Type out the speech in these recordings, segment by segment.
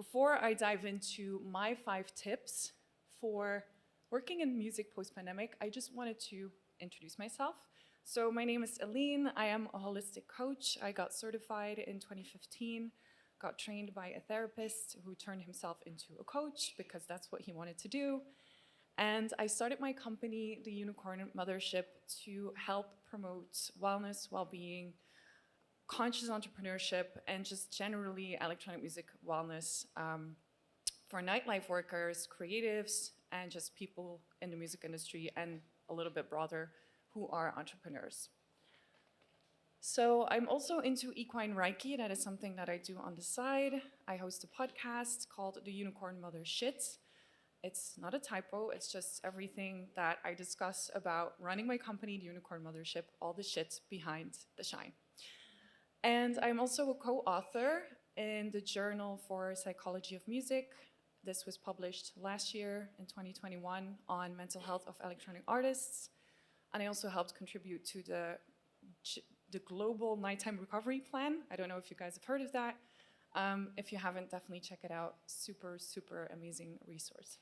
Before I dive into my 5 tips for working in music post-pandemic, I just wanted to introduce myself. So my name is Eline. I am a holistic coach. I got certified in 2015, got trained by a therapist who turned himself into a coach because that's what he wanted to do. And I started my company, the Unicorn Mothership, to help promote wellness, well-being, conscious entrepreneurship, and just generally electronic music wellness for nightlife workers, creatives, and just people in the music industry and a little bit broader who are entrepreneurs. So I'm also into equine Reiki. That is something that I do on the side. I host a podcast called The Unicorn Mother Shit. It's not a typo, it's just everything that I discuss about running my company, The Unicorn Mothership, all the shit behind the shine. And I'm also a co-author in the Journal for Psychology of Music. This was published last year in 2021 on mental health of electronic artists. And I also helped contribute to the Global Nighttime Recovery Plan. I don't know if you guys have heard of that. If you haven't, definitely check it out. Super, super amazing resource.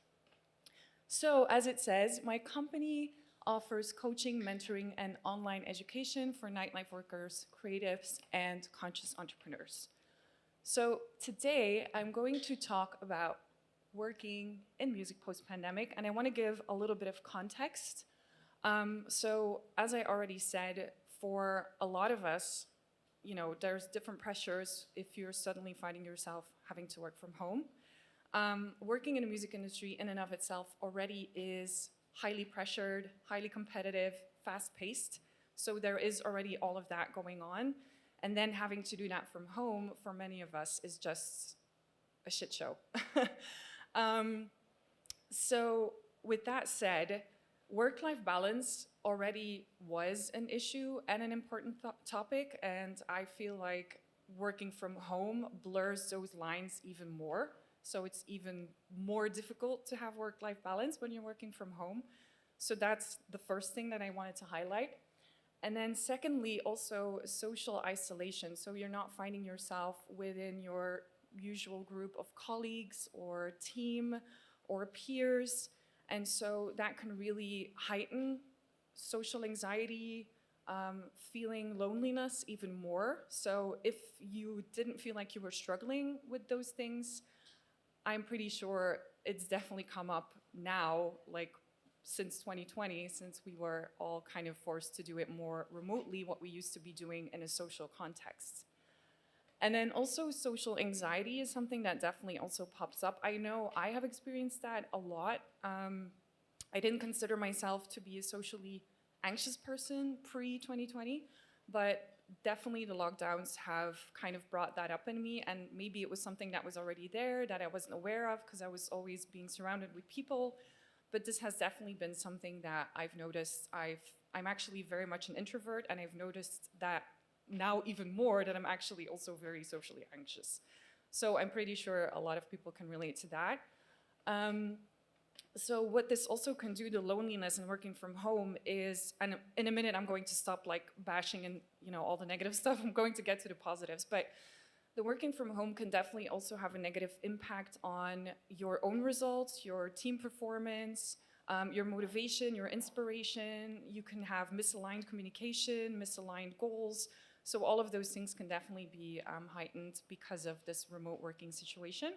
So as it says, my company offers coaching, mentoring, and online education for nightlife workers, creatives, and conscious entrepreneurs. So today, I'm going to talk about working in music post-pandemic, and I want to give a little bit of context. So as I already said, for a lot of us, there's different pressures if you're suddenly finding yourself having to work from home. Working in the music industry in and of itself already is highly pressured, highly competitive, fast-paced. So there is already all of that going on. And then having to do that from home for many of us is just a shit show. So with that said, work-life balance already was an issue and an important topic. And I feel like working from home blurs those lines even more. So it's even more difficult to have work-life balance when you're working from home. So that's the first thing that I wanted to highlight. And then secondly, also social isolation. So you're not finding yourself within your usual group of colleagues or team or peers. And so that can really heighten social anxiety, feeling loneliness even more. So if you didn't feel like you were struggling with those things, I'm pretty sure it's definitely come up now, like since 2020, since we were all kind of forced to do it more remotely, what we used to be doing in a social context. And then also social anxiety is something that definitely also pops up. I know I have experienced that a lot. I didn't consider myself to be a socially anxious person pre-2020, but definitely the lockdowns have kind of brought that up in me, and maybe it was something that was already there that I wasn't aware of because I was always being surrounded with people, but this has definitely been something that I've noticed. I'm actually very much an introvert, and I've noticed that now even more that I'm actually also very socially anxious. So I'm pretty sure a lot of people can relate to that. So what this also can do, the loneliness and working from home is, and in a minute I'm going to stop like bashing and all the negative stuff, I'm going to get to the positives, but the working from home can definitely also have a negative impact on your own results, your team performance, your motivation, your inspiration. You can have misaligned communication, misaligned goals. So all of those things can definitely be heightened because of this remote working situation.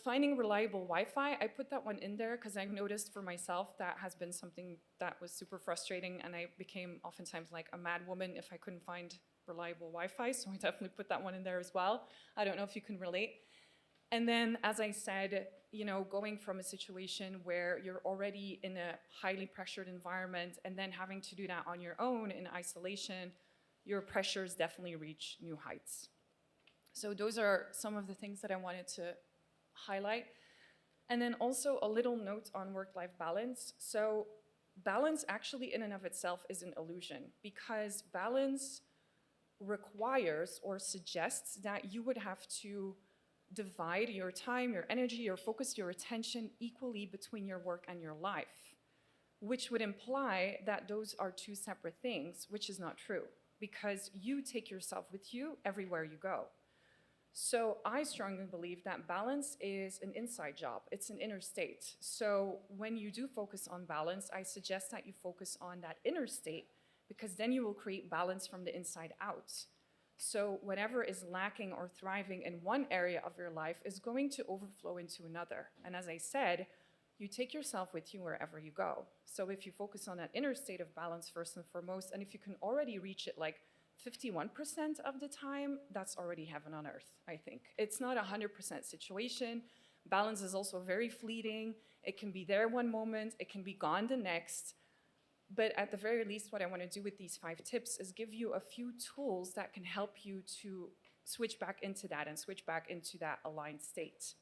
Finding reliable Wi-Fi, I put that one in there because I've noticed for myself that has been something that was super frustrating, and I became oftentimes like a mad woman if I couldn't find reliable Wi-Fi, so I definitely put that one in there as well. I don't know if you can relate. And then, as I said, going from a situation where you're already in a highly pressured environment and then having to do that on your own in isolation, your pressures definitely reach new heights. So those are some of the things that I wanted to highlight. And then also a little note on work-life balance. So balance actually in and of itself is an illusion, because balance requires or suggests that you would have to divide your time, your energy, your focus, your attention equally between your work and your life, which would imply that those are two separate things, which is not true, because you take yourself with you everywhere you go. So I strongly believe that balance is an inside job. It's an inner state. So when you do focus on balance, I suggest that you focus on that inner state, because then you will create balance from the inside out. So whatever is lacking or thriving in one area of your life is going to overflow into another. And as I said, you take yourself with you wherever you go. So if you focus on that inner state of balance first and foremost, and if you can already reach it like 51% of the time, that's already heaven on earth, I think. It's not a 100% situation. Balance is also very fleeting. It can be there one moment, it can be gone the next. But at the very least, what I want to do with these 5 tips is give you a few tools that can help you to switch back into that and switch back into that aligned state.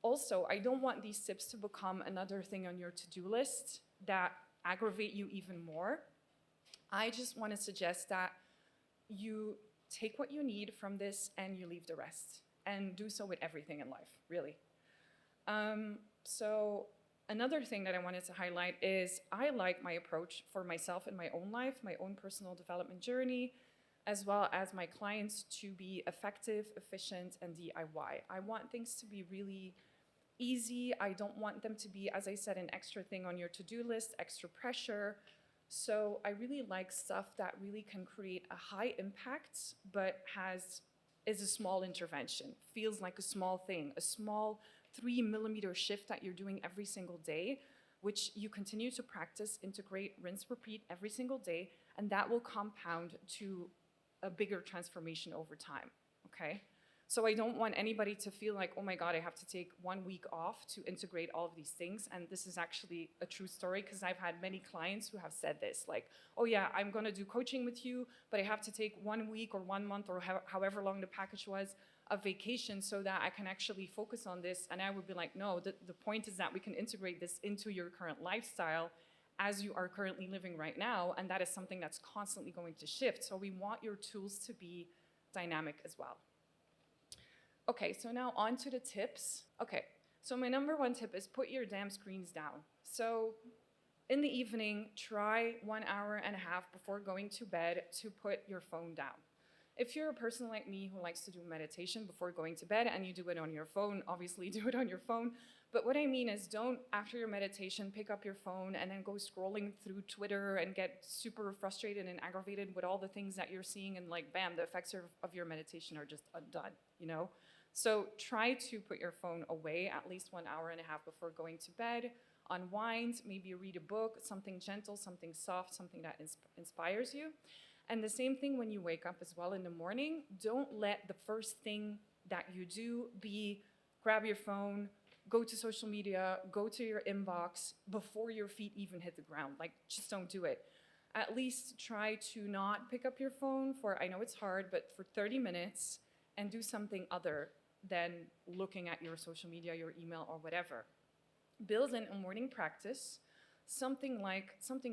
Also, I don't want these tips to become another thing on your to-do list that aggravate you even more. I just want to suggest that you take what you need from this and you leave the rest, and do so with everything in life, really. So another thing that I wanted to highlight is I like my approach for myself in my own life, my own personal development journey, as well as my clients, to be effective, efficient, and DIY. I want things to be really easy. I don't want them to be, as I said, an extra thing on your to-do list, extra pressure. So I really like stuff that really can create a high impact, but is a small intervention, feels like a small thing, a small 3mm shift that you're doing every single day, which you continue to practice, integrate, rinse, repeat every single day, and that will compound to a bigger transformation over time, okay? So I don't want anybody to feel like, oh my God, I have to take 1 week off to integrate all of these things. And this is actually a true story, because I've had many clients who have said this, like, oh yeah, I'm gonna do coaching with you, but I have to take 1 week or 1 month or however long the package was of vacation so that I can actually focus on this. And I would be like, no, the point is that we can integrate this into your current lifestyle as you are currently living right now. And that is something that's constantly going to shift. So we want your tools to be dynamic as well. Okay, so now on to the tips. Okay, so my number 1 tip is put your damn screens down. So in the evening, try 1.5 hours before going to bed to put your phone down. If you're a person like me who likes to do meditation before going to bed and you do it on your phone, obviously do it on your phone. But what I mean is, don't, after your meditation, pick up your phone and then go scrolling through Twitter and get super frustrated and aggravated with all the things that you're seeing, and like, bam, the effects of your meditation are just undone, you know? So try to put your phone away at least 1.5 hours before going to bed. Unwind, maybe read a book, something gentle, something soft, something that inspires you. And the same thing when you wake up as well in the morning. Don't let the first thing that you do be grab your phone, go to social media, go to your inbox before your feet even hit the ground. Like, just don't do it. At least try to not pick up your phone for, I know it's hard, but for 30 minutes, and do something other than looking at your social media, your email, or whatever. Build in a morning practice, something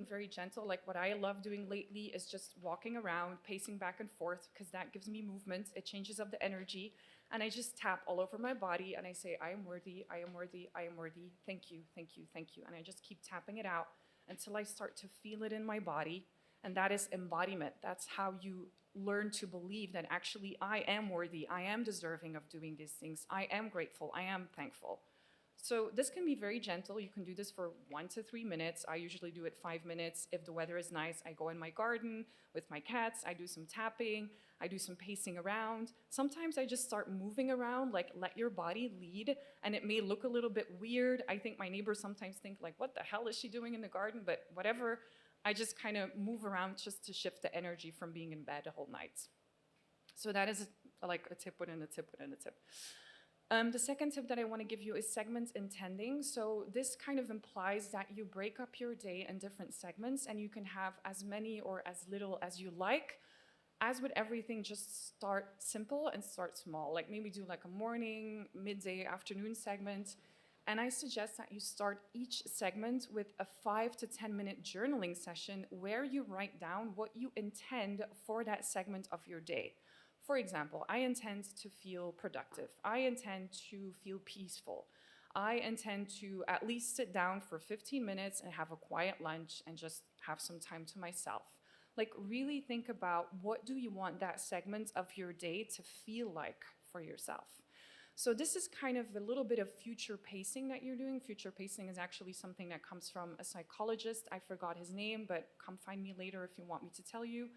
very gentle, like what I love doing lately is just walking around, pacing back and forth, because that gives me movement, it changes up the energy, and I just tap all over my body and I say, I am worthy, I am worthy, I am worthy, thank you, thank you, thank you. And I just keep tapping it out until I start to feel it in my body. And that is embodiment. That's how you learn to believe that actually I am worthy, I am deserving of doing these things, I am grateful, I am thankful. So this can be very gentle. You can do this for 1 to 3 minutes. I usually do it 5 minutes. If the weather is nice, I go in my garden with my cats, I do some tapping, I do some pacing around. Sometimes I just start moving around, like let your body lead, and it may look a little bit weird. I think my neighbors sometimes think like, what the hell is she doing in the garden? But whatever. I just kind of move around just to shift the energy from being in bed the whole night. So that is like a tip within a tip within a tip. The second tip that I want to give you is segment intending. So this kind of implies that you break up your day in different segments, and you can have as many or as little as you like. As with everything, just start simple and start small. Like maybe do like a morning, midday, afternoon segment. And I suggest that you start each segment with a 5 to 10 minute journaling session where you write down what you intend for that segment of your day. For example, I intend to feel productive. I intend to feel peaceful. I intend to at least sit down for 15 minutes and have a quiet lunch and just have some time to myself. Like really think about, what do you want that segment of your day to feel like for yourself. So this is kind of a little bit of future pacing that you're doing. Future pacing is actually something that comes from a psychologist. I forgot his name, but come find me later if you want me to tell you.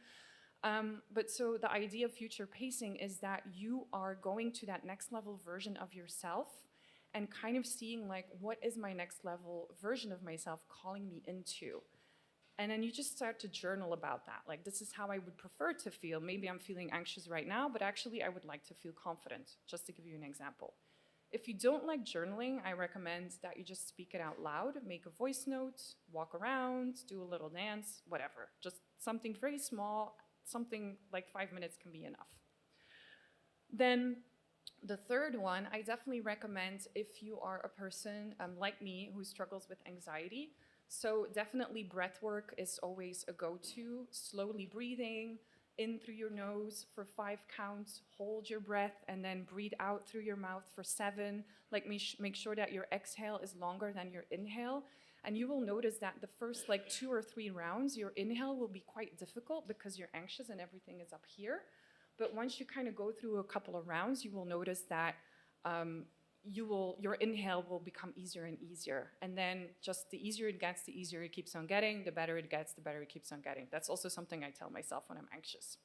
But so the idea of future pacing is that you are going to that next level version of yourself and kind of seeing like, what is my next level version of myself calling me into? And then you just start to journal about that. Like, this is how I would prefer to feel. Maybe I'm feeling anxious right now, but actually I would like to feel confident, just to give you an example. If you don't like journaling, I recommend that you just speak it out loud, make a voice note, walk around, do a little dance, whatever. Just something very small, something like 5 minutes can be enough. Then the third one, I definitely recommend if you are a person like me who struggles with anxiety. So definitely breath work is always a go-to. Slowly breathing in through your nose for 5 counts, hold your breath, and then breathe out through your mouth for 7. Like make sure that your exhale is longer than your inhale. And you will notice that the first like 2 or 3 rounds, your inhale will be quite difficult because you're anxious and everything is up here. But once you kind of go through a couple of rounds, you will notice that your inhale will become easier and easier. And then just the easier it gets, the easier it keeps on getting, the better it gets, the better it keeps on getting. That's also something I tell myself when I'm anxious.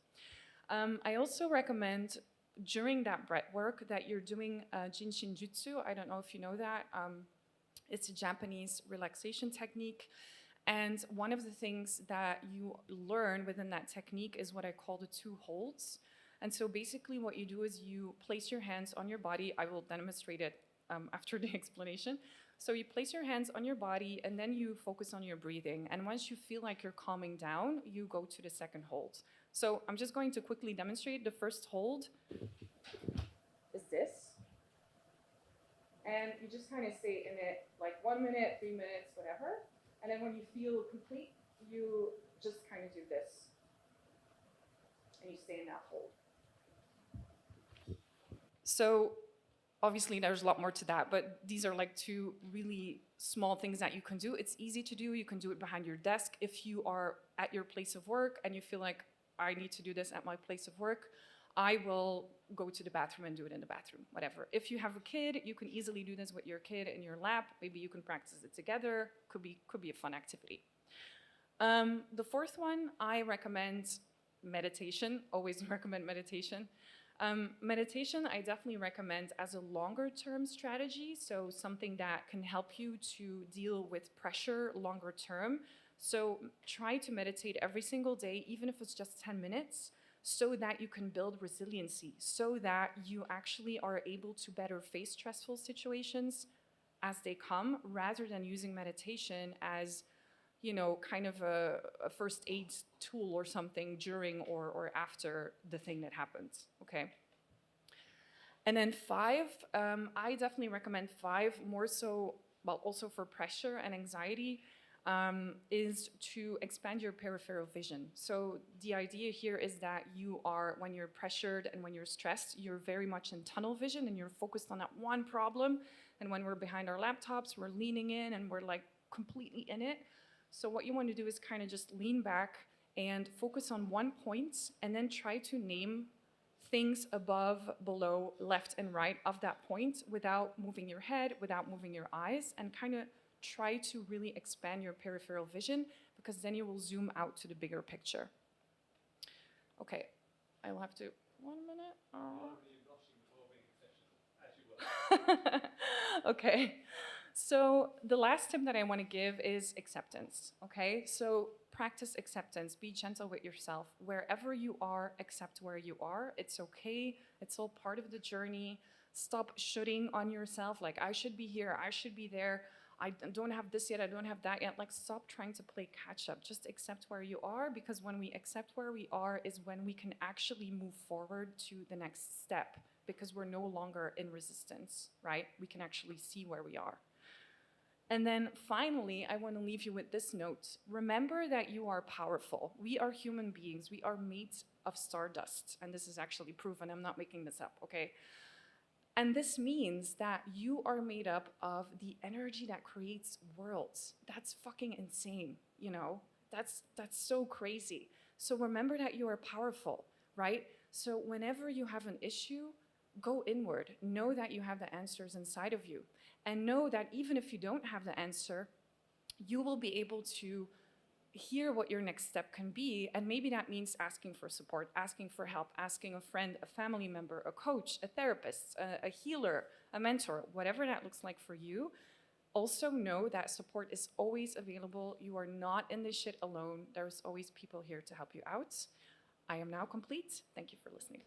I also recommend during that breath work that you're doing Jinshin Jutsu. I don't know if you know that. It's a Japanese relaxation technique. And one of the things that you learn within that technique is what I call the 2 holds. And so basically what you do is you place your hands on your body. I will demonstrate it after the explanation. So you place your hands on your body and then you focus on your breathing. And once you feel like you're calming down, you go to the second hold. So I'm just going to quickly demonstrate. The first hold is this. And you just kind of stay in it like 1 minute, 3 minutes, whatever. And then when you feel complete, you just kind of do this. And you stay in that hold. So obviously there's a lot more to that, but these are like 2 really small things that you can do. It's easy to do. You can do it behind your desk. If you are at your place of work and you feel like I need to do this at my place of work, I will go to the bathroom and do it in the bathroom, whatever. If you have a kid, you can easily do this with your kid in your lap. Maybe you can practice it together. Could be a fun activity. The fourth one, I recommend meditation. Always recommend meditation. Meditation, I definitely recommend as a longer term strategy. So something that can help you to deal with pressure longer term. So try to meditate every single day, even if it's just 10 minutes. So that you can build resiliency, so that you actually are able to better face stressful situations as they come, rather than using meditation as, you know, kind of a first aid tool or something during or after the thing that happens, okay? And then 5, I definitely recommend 5, more so, well, also for pressure and anxiety, is to expand your peripheral vision. So the idea here is that you are, when you're pressured and when you're stressed, you're very much in tunnel vision and you're focused on that one problem. And when we're behind our laptops, we're leaning in and we're like completely in it. So what you want to do is kind of just lean back and focus on one point and then try to name things above, below, left, and right of that point without moving your head, without moving your eyes, and kind of try to really expand your peripheral vision, because then you will zoom out to the bigger picture. Okay, I'll have to, 1 minute. Okay, so the last tip that I want to give is acceptance, okay? So practice acceptance, be gentle with yourself. Wherever you are, accept where you are. It's okay, it's all part of the journey. Stop shooting on yourself, like I should be here, I should be there. I don't have this yet, I don't have that yet. Like, stop trying to play catch up. Just accept where you are, because when we accept where we are is when we can actually move forward to the next step, because we're no longer in resistance, right? We can actually see where we are. And then finally, I want to leave you with this note. Remember that you are powerful. We are human beings. We are made of stardust. And this is actually proven. I'm not making this up, okay? And this means that you are made up of the energy that creates worlds. That's fucking insane, you know? That's so crazy. So remember that you are powerful, right? So whenever you have an issue, go inward. Know that you have the answers inside of you. And know that even if you don't have the answer, you will be able to hear what your next step can be. And maybe that means asking for support, asking for help, asking a friend, a family member, a coach, a therapist, a healer, a mentor, whatever that looks like for you. Also know that support is always available. You are not in this shit alone. There's always people here to help you out. I am now complete. Thank you for listening.